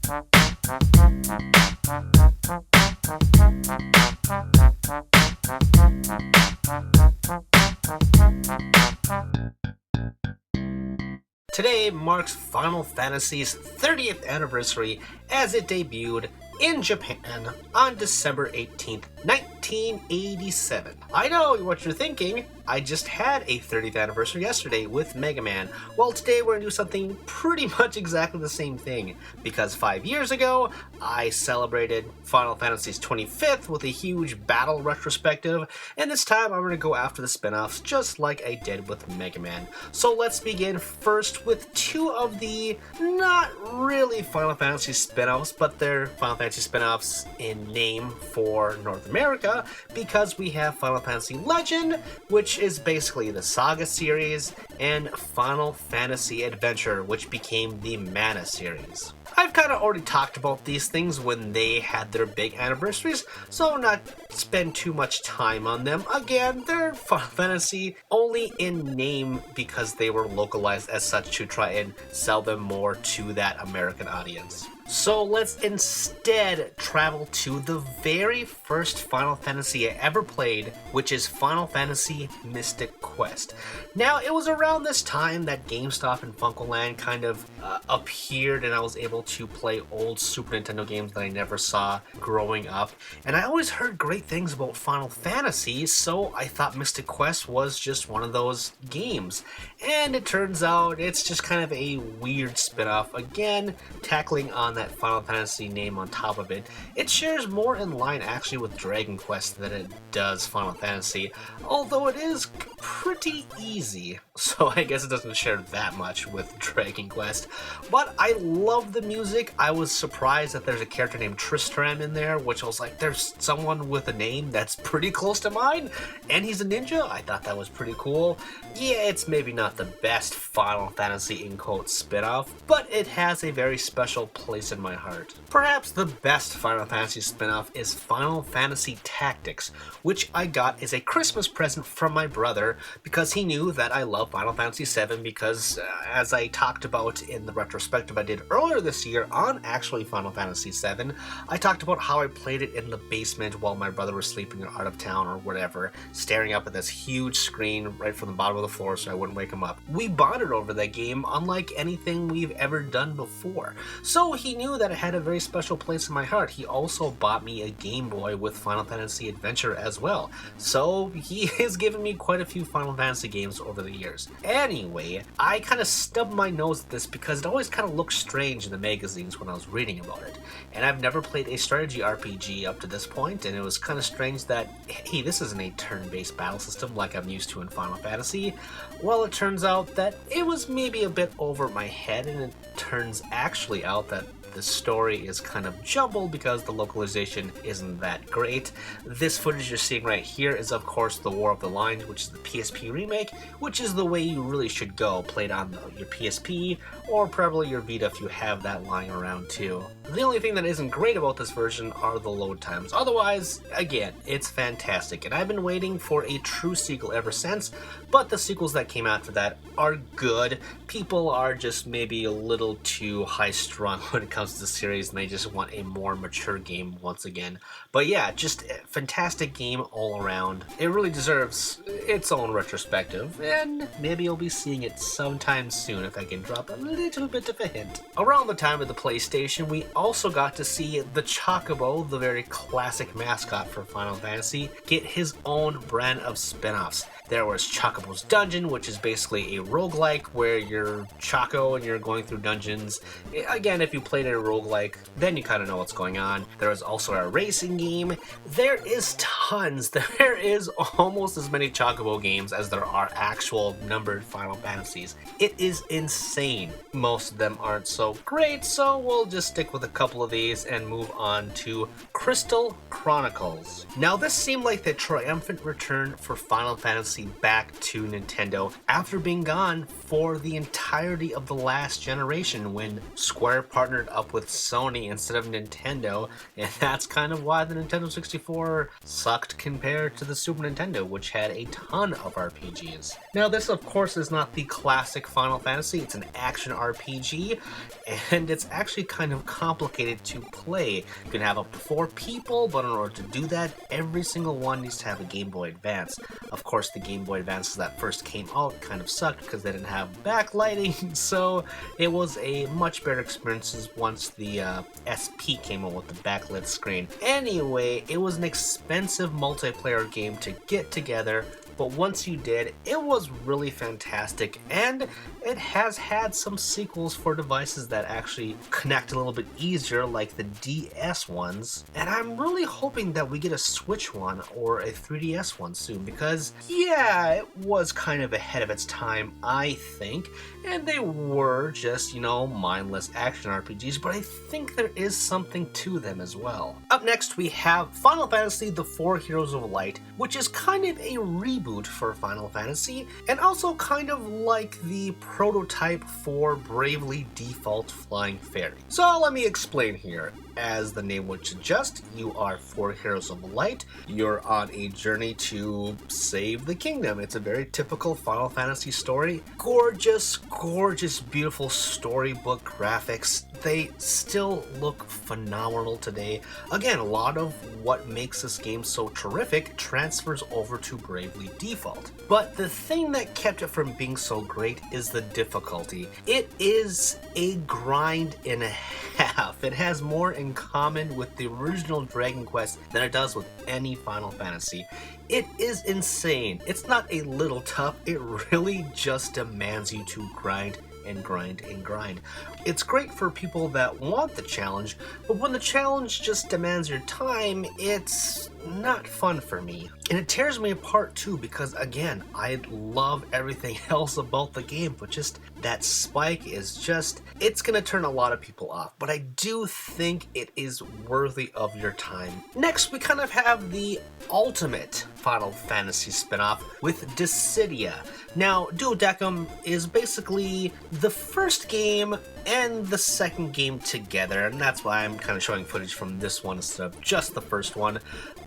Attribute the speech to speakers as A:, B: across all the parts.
A: Today marks Final Fantasy's 30th anniversary as it debuted in Japan on December 18th, 1987. I know what you're thinking. I just had a 30th anniversary yesterday with Mega Man. Well, today we're going to do something pretty much exactly the same thing, because 5 years ago, I celebrated Final Fantasy's 25th with a huge battle retrospective, and this time I'm going to go after the spin-offs just like I did with Mega Man. So let's begin first with two of the not really Final Fantasy spin-offs, but they're Final Fantasy spin-offs in name for North America, because we have Final Fantasy Legend, which is basically the Saga series, and Final Fantasy Adventure, which became the Mana series. I've kind of already talked about these things when they had their big anniversaries, so I'll not spend too much time on them. Again, they're Final Fantasy only in name because they were localized as such to try and sell them more to that American audience. So let's instead travel to the very first Final Fantasy I ever played, which is Final Fantasy Mystic Quest. Now, it was around this time that GameStop and FuncoLand kind of appeared, and I was able to play old Super Nintendo games that I never saw growing up. And I always heard great things about Final Fantasy, so I thought Mystic Quest was just one of those games. And it turns out it's just kind of a weird spin-off, again, tackling on that Final Fantasy name on top of it. It shares more in line actually with Dragon Quest than it does Final Fantasy, although it is pretty easy, so I guess it doesn't share that much with Dragon Quest. But I love the music. I was surprised that there's a character named Tristram in there, which I was like, there's someone with a name that's pretty close to mine, and he's a ninja? I thought that was pretty cool. Yeah, it's maybe not the best Final Fantasy in quotes spin-off, but it has a very special place in my heart. Perhaps the best Final Fantasy spin-off is Final Fantasy Tactics, which I got as a Christmas present from my brother because he knew that I love Final Fantasy VII because, as I talked about in the retrospective I did earlier this year on actually Final Fantasy VII, I talked about how I played it in the basement while my brother was sleeping or out of town or whatever, staring up at this huge screen right from the bottom of the floor so I wouldn't wake him up. We bonded over that game unlike anything we've ever done before, so he knew that it had a very special place in my heart. He also bought me a Game Boy with Final Fantasy Adventure as well, so he has given me quite a few Final Fantasy games over the years. Anyway, I kind of stubbed my nose at this because it always kind of looked strange in the magazines when I was reading about it, and I've never played a strategy RPG up to this point, and it was kind of strange that, hey, this isn't a turn-based battle system like I'm used to in Final Fantasy. Well, it turns out that it was maybe a bit over my head, and it turns actually out that the story is kind of jumbled because the localization isn't that great. This footage you're seeing right here is of course the War of the Lines, which is the PSP remake, which is the way you really should go, played on your PSP or probably your Vita if you have that lying around too. The only thing that isn't great about this version are the load times. Otherwise, again, it's fantastic, and I've been waiting for a true sequel ever since, but the sequels that came after that are good. People are just maybe a little too high-strung when it comes to the series, and they just want a more mature game once again. But yeah, just a fantastic game all around. It really deserves its own retrospective, and maybe you'll be seeing it sometime soon if I can drop a little bit of a hint. Around the time of the PlayStation, we also got to see the Chocobo, the very classic mascot for Final Fantasy, get his own brand of spin-offs. There was Chocobo's Dungeon, which is basically a roguelike where you're Choco and you're going through dungeons. Again, if you played a roguelike, then you kind of know what's going on. There is also a racing game. There is tons. There is almost as many Chocobo games as there are actual numbered Final Fantasies. It is insane. Most of them aren't so great, so we'll just stick with a couple of these and move on to Crystal Chronicles. Now, this seemed like the triumphant return for Final Fantasy Fantasy back to Nintendo after being gone for the entirety of the last generation when Square partnered up with Sony instead of Nintendo, and that's kind of why the Nintendo 64 sucked compared to the Super Nintendo, which had a ton of RPGs. Now, this of course is not the classic Final Fantasy, it's an action RPG, and it's actually kind of complicated to play. You can have up to 4 people, but in order to do that, every single one needs to have a Game Boy Advance. Of course, the Game Boy Advances that first came out kind of sucked because they didn't have backlighting, so it was a much better experience once the SP came out with the backlit screen. Anyway, it was an expensive multiplayer game to get together, but once you did, it was really fantastic, and it has had some sequels for devices that actually connect a little bit easier, like the DS ones, and I'm really hoping that we get a Switch one or a 3DS one soon, because yeah, it was kind of ahead of its time, I think, and they were just, mindless action RPGs, but I think there is something to them as well. Up next, we have Final Fantasy The Four Heroes of Light, which is kind of a reboot for Final Fantasy, and also kind of like the prototype for Bravely Default Flying Fairy. So let me explain here. As the name would suggest, you are 4 heroes of light. You're on a journey to save the kingdom. It's a very typical Final Fantasy story. Gorgeous, gorgeous, beautiful storybook graphics. They still look phenomenal today. Again, a lot of what makes this game so terrific transfers over to Bravely Default. But the thing that kept it from being so great is the difficulty. It is a grind and a half. It has more in common with the original Dragon Quest than it does with any Final Fantasy. It is insane. It's not a little tough, it really just demands you to grind and grind and grind. It's great for people that want the challenge, but when the challenge just demands your time, it's not fun for me. And it tears me apart too, because again, I love everything else about the game, but just that spike is just, it's gonna turn a lot of people off, but I do think it is worthy of your time. Next, we kind of have the ultimate Final Fantasy spinoff with Dissidia. Now, Duodecim is basically the first game and the second game together, and that's why I'm kind of showing footage from this one instead of just the first one.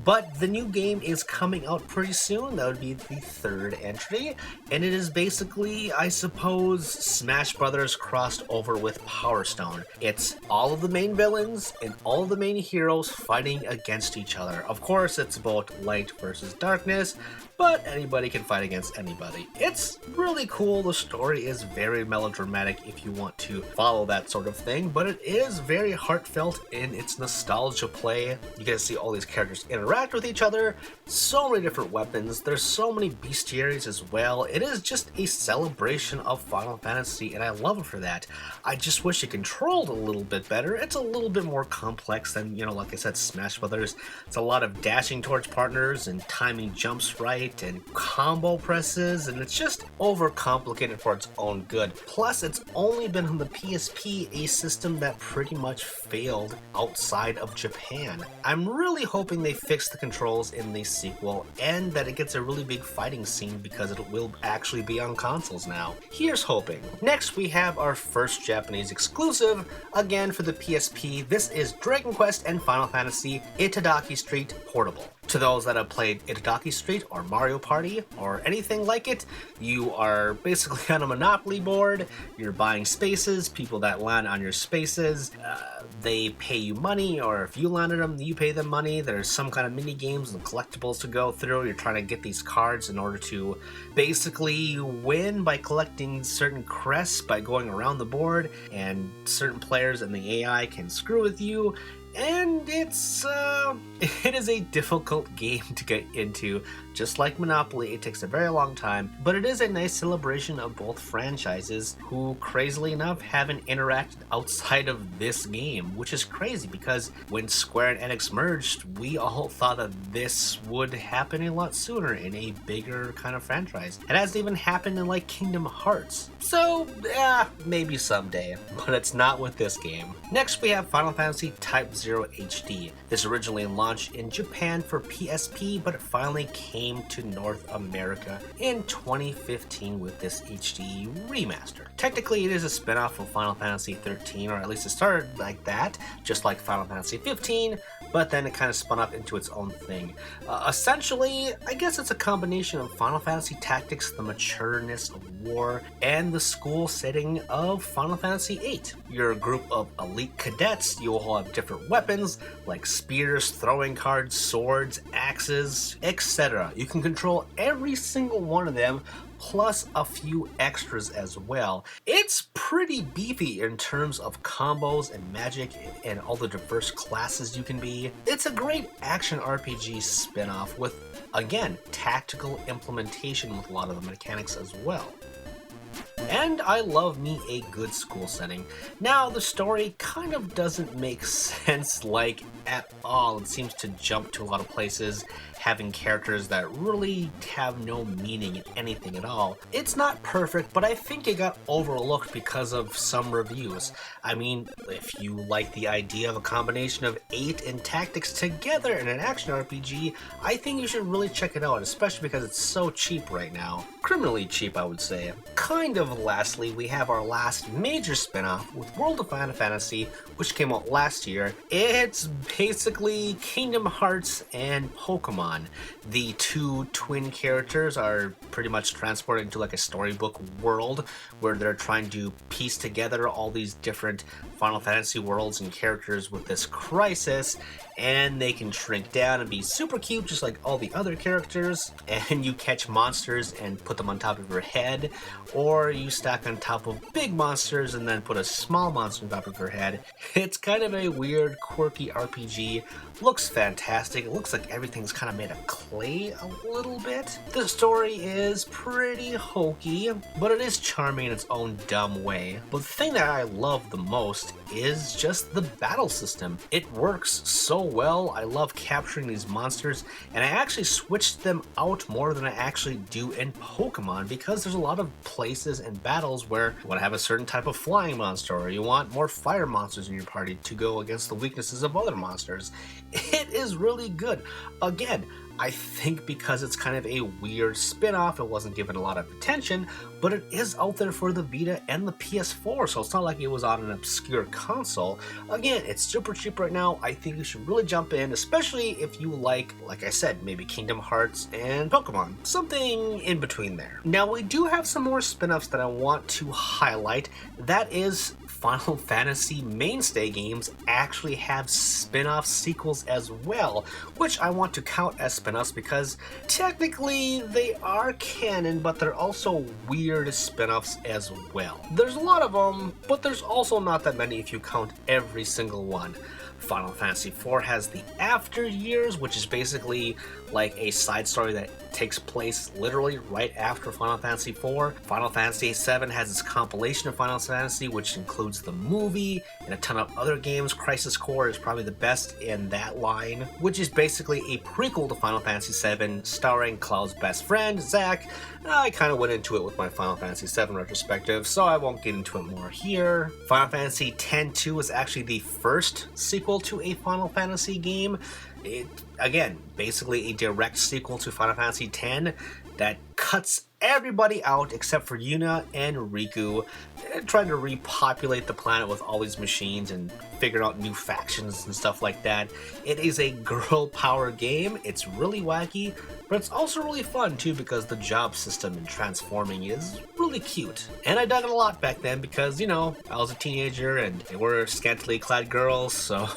A: But the new game is coming out pretty soon. That would be the 3rd entry, and it is basically, I suppose, Smash Brothers crossed over with Power Stone. It's all of the main villains and all of the main heroes fighting against each other. Of course, it's about light versus darkness, but anybody can fight against anybody. It's really cool. The story is very melodramatic if you want to follow that sort of thing, but it is very heartfelt in its nostalgia play. You get to see all these characters interact with each other, so many different weapons, there's so many bestiaries as well. It is just a celebration of Final Fantasy, and I love it for that. I just wish it controlled a little bit better. It's a little bit more complex than, like I said, Smash Brothers. It's a lot of dashing towards partners and timing jumps right and combo presses, and it's just overcomplicated for its own good. Plus, it's only been on the PSP, a system that pretty much failed outside of Japan. I'm really hoping they fix the controls in the sequel and that it gets a really big fighting scene, because it will actually be on consoles now. Here's hoping. Next, we have our first Japanese exclusive, again for the PSP. This is Dragon Quest and Final Fantasy Itadaki Street Portable. To those that have played Itadaki Street or Mario Party or anything like it, you are basically on a Monopoly board, you're buying spaces, people that land on your spaces, they pay you money, or if you landed them, you pay them money. There's some kind of mini games and collectibles to go through. You're trying to get these cards in order to basically win by collecting certain crests by going around the board, and certain players and the AI can screw with you. And it is a difficult game to get into. Just like Monopoly, it takes a very long time, but it is a nice celebration of both franchises who, crazily enough, haven't interacted outside of this game, which is crazy because when Square and Enix merged, we all thought that this would happen a lot sooner in a bigger kind of franchise. It hasn't even happened in like Kingdom Hearts. So, maybe someday, but it's not with this game. Next, we have Final Fantasy Type 0 HD. This originally launched in Japan for PSP, but it finally came came to North America in 2015 with this HD remaster. Technically, it is a spin-off of Final Fantasy 13, or at least it started like that, just like Final Fantasy 15, but then it kind of spun up into its own thing. Essentially, I guess it's a combination of Final Fantasy Tactics, the matureness of war, and the school setting of Final Fantasy VIII. You're a group of elite cadets. You all have different weapons like spears, throwing cards, swords, axes, etc. You can control every single one of them, plus a few extras as well. It's pretty beefy in terms of combos and magic and all the diverse classes you can be. It's a great action RPG spin-off with, again, tactical implementation with a lot of the mechanics as well. And I love me a good school setting. Now, the story kind of doesn't make sense, like, at all. It seems to jump to a lot of places, having characters that really have no meaning in anything at all. It's not perfect, but I think it got overlooked because of some reviews. I mean, if you like the idea of a combination of 8 and Tactics together in an action RPG, I think you should really check it out, especially because it's so cheap right now. Criminally cheap, I would say. Kind of lastly, we have our last major spin-off with World of Final Fantasy, which came out last year. It's basically Kingdom Hearts and Pokemon. The two twin characters are pretty much transported into like a storybook world where they're trying to piece together all these different Final Fantasy worlds and characters with this crisis, and they can shrink down and be super cute just like all the other characters, and you catch monsters and put them on top of your head, or you stack on top of big monsters and then put a small monster on top of your head. It's kind of a weird, quirky RPG. Looks fantastic. It looks like everything's kind of made of clay a little bit. The story is pretty hokey, but it is charming in its own dumb way. But the thing that I love the most is just the battle system. It works so well. I love capturing these monsters, and I actually switched them out more than I actually do in Pokemon, because there's a lot of places and battles where you want to have a certain type of flying monster, or you want more fire monsters in your party to go against the weaknesses of other monsters. It is really good. Again, I think because it's kind of a weird spin-off, it wasn't given a lot of attention, but it is out there for the Vita and the PS4, so it's not like it was on an obscure console. Again, it's super cheap right now. I think you should really jump in, especially if you like I said, maybe Kingdom Hearts and Pokemon. Something in between there. Now, we do have some more spin-offs that I want to highlight. That is, Final Fantasy mainstay games actually have spin-off sequels as well, which I want to count as spin-offs because technically they are canon, but they're also weird spin-offs as well. There's a lot of them, but there's also not that many if you count every single one. Final Fantasy IV has the After Years, which is basically like a side story that takes place literally right after Final Fantasy IV. Final Fantasy VII has its compilation of Final Fantasy, which includes the movie and a ton of other games. Crisis Core is probably the best in that line, which is basically a prequel to Final Fantasy VII, starring Cloud's best friend, Zack. I kind of went into it with my Final Fantasy VII retrospective, so I won't get into it more here. Final Fantasy X-2 is actually the first sequel to a Final Fantasy game. It, again, basically a direct sequel to Final Fantasy X that cuts everybody out except for Yuna and Riku, trying to repopulate the planet with all these machines and figure out new factions and stuff like that. It is a girl power game. It's really wacky, but it's also really fun too because the job system in transforming is really cute. And I dug it a lot back then because, you know, I was a teenager and they were scantily clad girls, so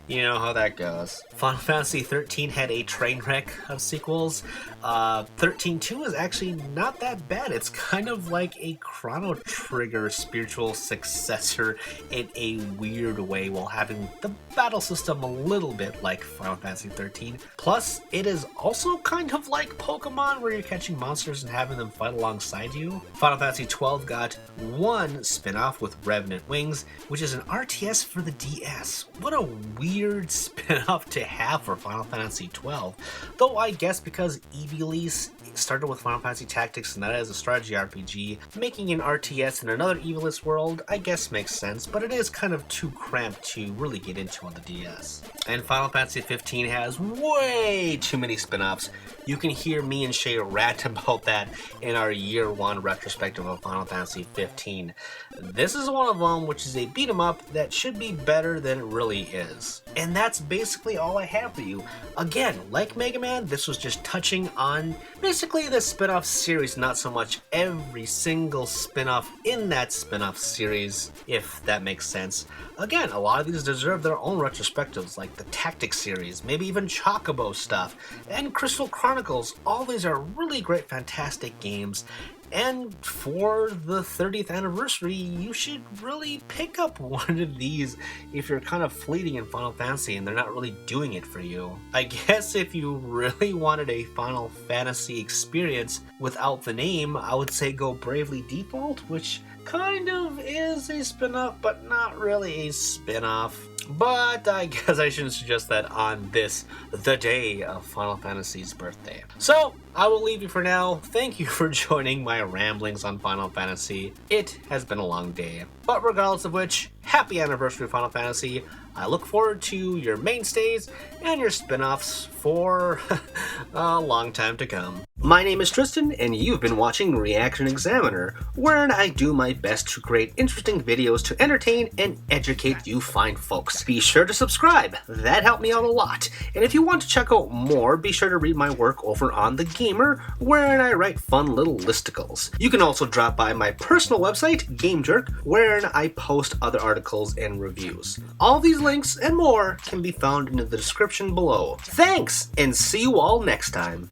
A: you know how that goes. Final Fantasy 13 had a train wreck of sequels. 13-2 is actually not that bad. It's kind of like a Chrono Trigger spiritual successor in a weird way, while having the battle system a little bit like Final Fantasy 13. Plus, it is also kind of like Pokemon, where you're catching monsters and having them fight alongside you. Final Fantasy 12 got one spin-off with Revenant Wings, which is an RTS for the DS. What a weird spin-off to have for Final Fantasy 12. Though I guess because Evilise started with Final Fantasy Tactics and that is a strategy RPG, making an RTS in another Evilise world I guess makes sense, but it is kind of too cramped to really get into on the DS. And Final Fantasy 15 has way too many spin-offs, You can hear me and Shay rant about that in our year 1 retrospective of Final Fantasy 15. This is one of them, which is a beat 'em up that should be better than it really is. And that's basically all I have for you. Again, like Mega Man, this was just touching on basically the spin-off series, not so much every single spin-off in that spin-off series, if that makes sense. Again, a lot of these deserve their own retrospectives, like the Tactics series, maybe even Chocobo stuff, and Crystal Chronicles. All these are really great, fantastic games. And for the 30th anniversary, you should really pick up one of these if you're kind of fleeting in Final Fantasy and they're not really doing it for you. I guess if you really wanted a Final Fantasy experience without the name, I would say go Bravely Default, which kind of is a spin-off, but not really a spin-off. But I guess I shouldn't suggest that on this, the day of Final Fantasy's birthday. So, I will leave you for now. Thank you for joining my ramblings on Final Fantasy. It has been a long day. But regardless of which, happy anniversary of Final Fantasy. I look forward to your mainstays and your spin-offs for a long time to come. My name is Tristan, and you've been watching ReActionExaminer, wherein I do my best to create interesting videos to entertain and educate you fine folks. Be sure to subscribe, that helped me out a lot. And if you want to check out more, be sure to read my work over on The Gamer, wherein I write fun little listicles. You can also drop by my personal website, GameJerk, wherein I post other articles and reviews. All these links and more can be found in the description below. Thanks, and see you all next time.